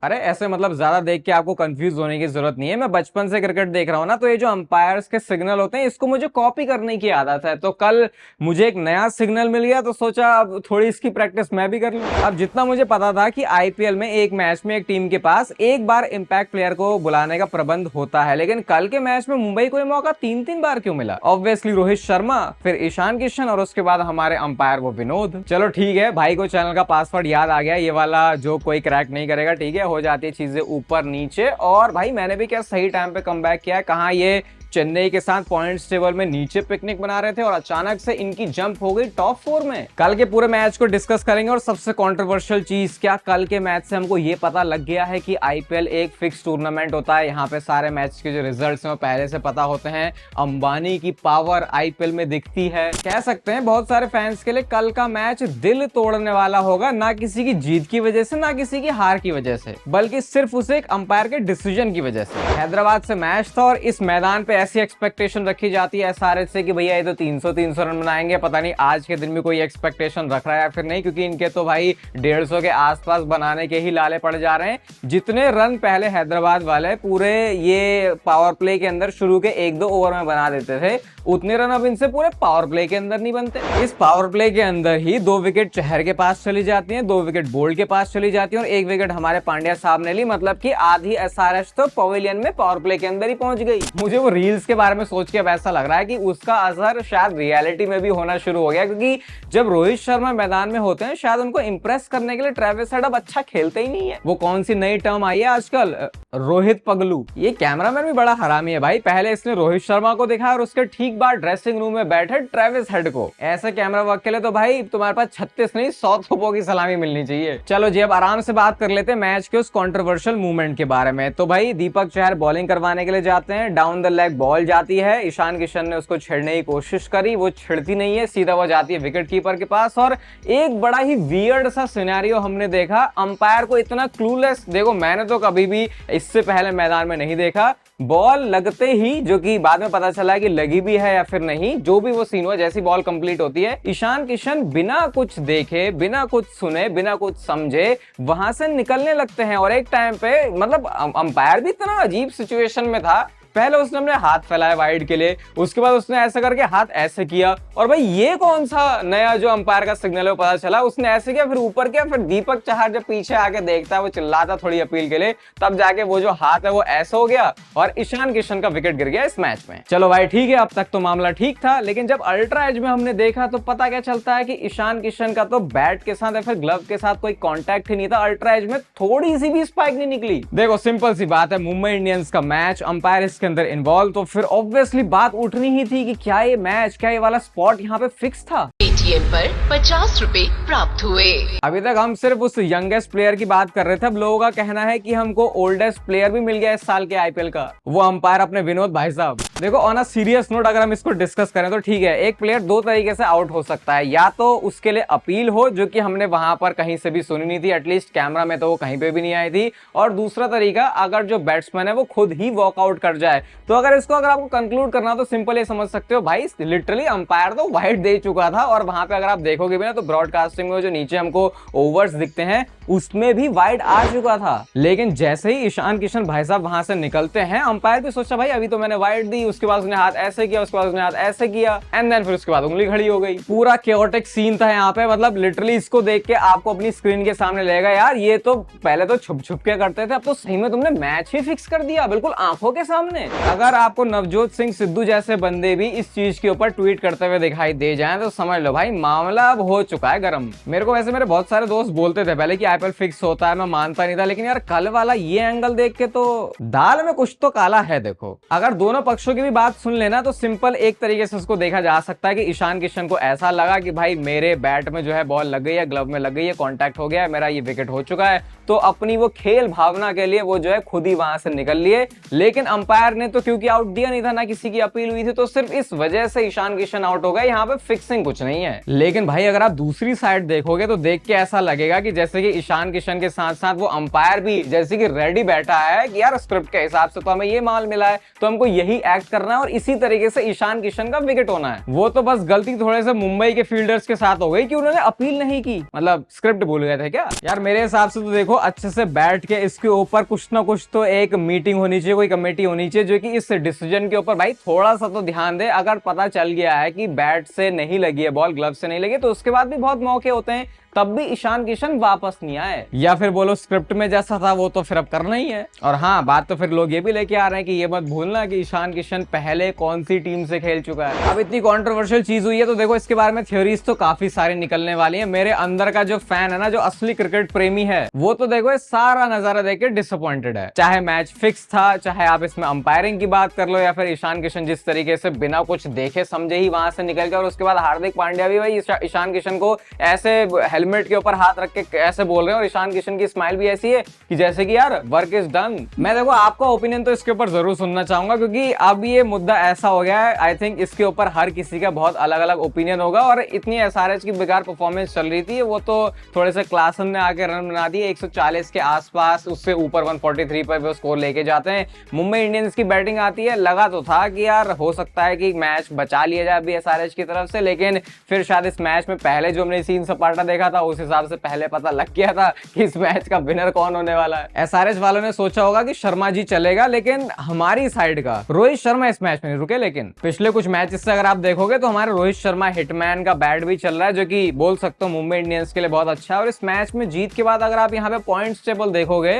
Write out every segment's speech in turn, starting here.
अरे ऐसे मतलब ज्यादा देख के आपको कंफ्यूज होने की जरूरत नहीं है। मैं बचपन से क्रिकेट देख रहा हूँ ना, तो ये जो अंपायर्स के सिग्नल होते हैं इसको मुझे कॉपी करने की आदत है। तो कल मुझे एक नया सिग्नल मिल गया तो सोचा अब थोड़ी इसकी प्रैक्टिस मैं भी कर लूं। अब जितना मुझे पता था कि आईपीएल में एक मैच में एक टीम के पास एक बार इंपैक्ट प्लेयर को बुलाने का प्रबंध होता है, लेकिन कल के मैच में मुंबई को ये मौका तीन तीन बार क्यों मिला? ऑब्वियसली रोहित शर्मा, फिर ईशान किशन और उसके बाद हमारे अंपायर वो विनोद। चलो ठीक है, भाई को चैनल का पासवर्ड याद आ गया, ये वाला जो कोई क्रैक नहीं करेगा, ठीक है, हो जाती है चीजें ऊपर नीचे। और भाई मैंने भी क्या सही टाइम पे कमबैक किया है, कहाँ ये चेन्नई के साथ पॉइंट्स टेबल में नीचे पिकनिक बना रहे थे और अचानक से इनकी जंप हो गई टॉप 4 में। कल के पूरे मैच को डिस्कस करेंगे और सबसे कंट्रोवर्शियल चीज, क्या कल के मैच से हमको ये पता लग गया है कि आईपीएल एक फिक्स टूर्नामेंट होता है, यहाँ पे सारे मैच के जो रिजल्ट्स हैं वो पहले से पता होते हैं। अंबानी की पावर आईपीएल में दिखती है। कह सकते हैं बहुत सारे फैंस के लिए कल का मैच दिल तोड़ने वाला होगा, ना किसी की जीत की वजह से ना किसी की हार की वजह से, बल्कि सिर्फ उसे एक अंपायर के डिसीजन की वजह से। हैदराबाद से मैच था और इस मैदान पे ऐसी एक्सपेक्टेशन रखी जाती है एसआरएच से कि भैया ये तो 300 रन बनाएंगे। पता नहीं आज के दिन में कोई एक्सपेक्टेशन रख रहा है या फिर नहीं, क्योंकि इनके तो भाई 150 के आसपास बनाने के ही लाले पड़ जा रहे हैं। जितने रन पहले हैदराबाद वाले पूरे ये पावर प्ले के अंदर शुरू के 1-2 ओवर में बना देते थे, उतने रन अब इनसे पूरे पावर प्ले के अंदर नहीं बनते। इस पावर प्ले के अंदर ही 2 विकेट चहर के पास चली जाती हैं, 2 विकेट बोल्ट के पास चली जाती हैं और 1 विकेट हमारे पांड्या साहब ने ली। मतलब कि आधी एसआरएच तो पवेलियन में पावर प्ले के अंदर ही पहुंच गई। मुझे वो रील्स के बारे में सोच के अब ऐसा लग रहा है कि उसका असर शायद रियलिटी में भी होना शुरू हो गया, क्योंकि जब रोहित शर्मा मैदान में होते हैं शायद उनको इंप्रेस करने के लिए ट्रेविस हेड अब अच्छा खेलते ही नहीं है। वो कौन सी नई टर्म आई है आजकल, रोहित पगलू। ये कैमरामैन भी बड़ा हरामी है भाई, पहले इसने रोहित शर्मा को दिखाया और उसके ठीक बाद ड्रेसिंग रूम में बैठे ट्रेविस हेड को। ऐसे कैमरा वर्क के लिए तो भाई तुम्हारे पास 36 नहीं 100 थोपों की सलामी मिलनी चाहिए। चलो जी अब आराम से बात कर लेते हैं मैच के उस कंट्रोवर्शियल मूवमेंट के बारे में। तो भाई दीपक चहर बॉलिंग करवाने के लिए जाते हैं, डाउन द लेग बॉल जाती है, ईशान किशन ने उसको छेड़ने की कोशिश करी, वो छिड़ती नहीं है, सीधा वो जाती है विकेट कीपर के पास। और एक बड़ा ही वियर्ड सा सिनेरियो हमने देखा, अंपायर को इतना क्लूलेस, देखो मैंने तो कभी भी इससे पहले मैदान में नहीं देखा। बॉल लगते ही, जो कि बाद में पता चला कि लगी भी है या फिर नहीं, जो भी वो सीन हुआ, जैसी बॉल कंप्लीट होती है, ईशान किशन बिना कुछ देखे, बिना कुछ सुने, बिना कुछ समझे वहां से निकलने लगते हैं। और एक टाइम पे मतलब अंपायर भी इतना अजीब सिचुएशन में था, पहले उसने अपने हाथ फैलाए वाइड के लिए, उसके बाद उसने ऐसा करके हाथ ऐसे किया, और भाई ये कौन सा नया जो अंपायर का सिग्नल है वो पता चला, उसने ऐसे किया फिर ऊपर किया, फिर दीपक चहर जब पीछे आके देखता है, वो चिल्लाता थोड़ी अपील के लिए, तब जाके वो जो हाथ है वो ऐसा हो गया और ईशान किशन का विकेट गिर गया इस मैच में। चलो भाई ठीक है, अब तक तो मामला ठीक था, लेकिन जब अल्ट्रा एज में हमने देखा तो पता क्या चलता है कि ईशान किशन का तो बैट के साथ या फिर ग्लव के साथ कोई कॉन्टैक्ट ही नहीं था। अल्ट्रा एज में थोड़ी सी भी स्पाइक नहीं निकली। देखो सिंपल सी बात है, मुंबई इंडियंस का मैच, अंपायर इसके अंदर इन्वॉल्व, तो फिर ऑब्वियसली बात उठनी ही थी कि क्या ये मैच, क्या ये वाला स्पॉट यहाँ पे फिक्स था। पेटीएम पर 50 रुपए प्राप्त हुए। अभी तक हम सिर्फ उस यंगेस्ट प्लेयर की बात कर रहे थे, अब लोगों का कहना है कि हमको ओल्डेस्ट प्लेयर भी मिल गया इस साल के आईपीएल का, वो अंपायर अपने विनोद भाई साहब। देखो ऑन अ सीरियस नोट अगर हम इसको डिस्कस करें तो ठीक है, एक प्लेयर 2 तरीके से आउट हो सकता है, या तो उसके लिए अपील हो, जो कि हमने वहां पर कहीं से भी सुनी नहीं थी, एटलीस्ट कैमरा में तो वो कहीं पे भी नहीं आई थी, और दूसरा तरीका अगर जो बैट्समैन है वो खुद ही वॉकआउट कर जाए। तो अगर आपको कंक्लूड करना तो सिंपल ये समझ सकते हो भाई, लिटरली अंपायर तो वाइड दे चुका था, और वहां पे अगर आप देखोगे भी ना तो ब्रॉडकास्टिंग में जो नीचे हमको ओवर्स दिखते हैं उसमें भी वाइड आ चुका था। लेकिन जैसे ही ईशान किशन भाई साहब वहां से निकलते हैं, अंपायर भी सोचा भाई अभी तो मैंने वाइड दी, उसके बाद उसने हाथ ऐसे किया, उसके बाद उसने हाथ ऐसे किया, एंड देन फिर उसके बाद उंगली खड़ी हो गई। पूरा केओटिक सीन था यहाँ पे, मतलब लिटरली इसको देख के आपको अपनी स्क्रीन के सामने लगेगा यार ये तो पहले तो छुप छुप के करते थे, अब तो सही में तुमने मैच ही फिक्स कर दिया बिल्कुल आंखों के सामने। अगर आपको नवजोत सिंह सिद्धू जैसे बंदे भी इस चीज के ऊपर ट्वीट करते हुए दिखाई दे जाएं तो समझ लो भाई मामला अब हो चुका है गरम। मेरे को वैसे मेरे बहुत सारे दोस्त बोलते थे पहले कि आईपीएल फिक्स होता है, मैं मानता नहीं था, लेकिन यार कल वाला ये एंगल देख के तो दाल में कुछ तो काला है। देखो अगर दोनों पक्षों की भी बात सुन लेना तो सिंपल एक तरीके से उसको देखा जा सकता है कि ईशान किशन को ऐसा लगा कि भाई मेरे बैट में जो है बॉल लग गई है, ग्लव में लग गई है, कॉन्टैक्ट हो गया है, मेरा ये विकेट हो चुका है, तो अपनी वो खेल भावना के लिए वो जो है खुद ही वहां से निकल लिए। लेकिन अंपायर ने तो क्योंकि आउट दिया नहीं था, ना किसी की अपील हुई थी, तो सिर्फ इस वजह से ईशान किशन आउट हो गया। यहाँ पे फिक्सिंग कुछ नहीं है। है। लेकिन भाई अगर आप दूसरी साइड देखोगे तो देख के ऐसा लगेगा कि जैसे कि ईशान किशन के साथ साथ वो अंपायर भी जैसे कि रेडी बैठा है कि यार स्क्रिप्ट के हिसाब से तो हमें ये माल मिला है, तो हमको यही एक्ट करना है और इसी तरीके से ईशान किशन का विकेट होना है। वो तो बस गलती थोड़े से मुंबई के फील्डर्स के साथ हो गई कि उन्होंने अपील नहीं की, मतलब स्क्रिप्ट भूल गए थे क्या यार। मेरे हिसाब से तो देखो अच्छे से बैठ के इसके ऊपर कुछ ना कुछ तो एक मीटिंग होनी चाहिए, कोई कमेटी होनी चाहिए जो कि इस डिसीजन के ऊपर भाई थोड़ा सा तो ध्यान दे। अगर पता चल गया है कि बैट से नहीं लगी है बॉल, ग्लव से नहीं लगी, तो उसके बाद भी बहुत मौके होते हैं तब भी ईशान किशन वापस नहीं आए, या फिर बोलो स्क्रिप्ट में जैसा था वो तो फिर अब करना ही है। और हाँ, बात तो फिर लोग ये भी लेके आ रहे हैं कि ये मत भूलना कि ईशान किशन पहले कौन सी टीम से खेल चुका है। अब इतनी कंट्रोवर्शियल चीज हुई है तो देखो इसके बारे में थ्योरीज तो काफी सारी निकलने वाली है। मेरे अंदर का जो फैन है ना, जो असली क्रिकेट प्रेमी है, वो तो देखो ये सारा नजारा देख के डिसअपॉइंटेड है। चाहे मैच फिक्स था, चाहे आप इसमें अंपायरिंग की बात कर लो, या फिर ईशान किशन जिस तरीके से बिना कुछ देखे समझे ही वहां से निकल गया, और उसके बाद हार्दिक पांड्या भी भाई ईशान किशन को ऐसे हेलमेट के ऊपर हाथ रख के ऐसे बोल रहे हैं, और ईशान किशन की स्माइल भी ऐसी है कि जैसे कि यार वर्क इज डन। मैं देखो आपका ओपिनियन तो इसके ऊपर जरूर सुनना चाहूंगा, क्योंकि अब ये मुद्दा ऐसा हो गया है, आई थिंक इसके ऊपर हर किसी का बहुत अलग अलग ओपिनियन होगा। और इतनी एसआरएच की बेकार परफॉर्मेंस चल रही थी, वो तो थोड़े से क्लासन ने आके रन बना दिए 140 के आसपास, उससे ऊपर 143 पर वो स्कोर लेके जाते हैं। मुंबई इंडियंस की बैटिंग आती है, लगा तो था कि यार हो सकता है कि मैच बचा लिया जाए अभी एसआरएच की तरफ से, लेकिन फिर शायद इस मैच में पहले जो हमने सीन सपाटा देखा था उस हिसाब से पहले पता लग गया था कि इस मैच का विनर कौन होने वाला है। एसआरएच वालों ने सोचा होगा कि शर्मा जी चलेगा, लेकिन हमारी साइड का रोहित शर्मा इस मैच में नहीं रुके। लेकिन पिछले कुछ मैचेस से अगर आप देखोगे तो हमारे रोहित शर्मा हिटमैन का बैट भी चल रहा है, जो कि बोल सकते हो मुंबई इंडियंस के लिए बहुत अच्छा है। और इस मैच में जीत के बाद अगर आप यहाँ पे पॉइंट्स टेबल देखोगे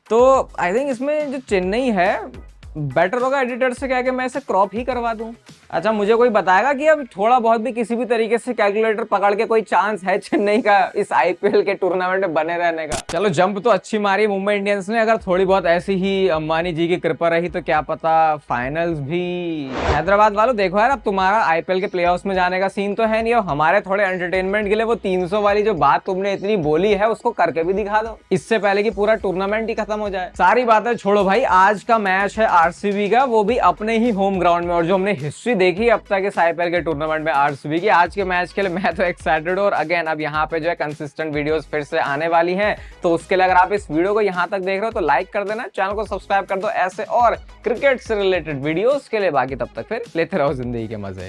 तो आई थिंक इसमें जो चेन्नई है, बेटर होगा एडिटर से क्या कि मैं इसे क्रॉप ही करवा दूं। अच्छा, मुझे कोई बताएगा कि अब थोड़ा बहुत भी किसी भी तरीके से कैलकुलेटर पकड़ के कोई चांस है चेन्नई का इस आईपीएल के टूर्नामेंट में बने रहने का? चलो जंप तो अच्छी मारी मुंबई इंडियंस ने, अगर थोड़ी बहुत ऐसी ही अंबानी जी की कृपा रही तो क्या पता फाइनल्स भी। हैदराबाद वालों देखो यार, अब तुम्हारा आईपीएल के प्लेऑफ्स में जाने का सीन तो है नहीं, और हमारे थोड़े एंटरटेनमेंट के लिए वो 300 वाली जो बात तुमने इतनी बोली है उसको करके भी दिखा दो, इससे पहले कि पूरा टूर्नामेंट ही खत्म हो जाए। सारी बातें छोड़ो भाई, आज का मैच है आरसीबी का, वो भी अपने ही होम ग्राउंड में। और जो हमने हिस्ट्री देखी अब तक इस आईपीएल के टूर्नामेंट में आरसीबी की, आज के मैच के लिए मैं तो एक्साइटेड हूं। और अगेन अब यहाँ पे जो है कंसिस्टेंट वीडियोस फिर से आने वाली हैं, तो उसके लिए अगर आप इस वीडियो को यहाँ तक देख रहे हो तो लाइक कर देना, चैनल को सब्सक्राइब कर दो ऐसे और क्रिकेट से रिलेटेड वीडियोस के लिए। बाकी तब तक फिर लेते रहो जिंदगी के मजे।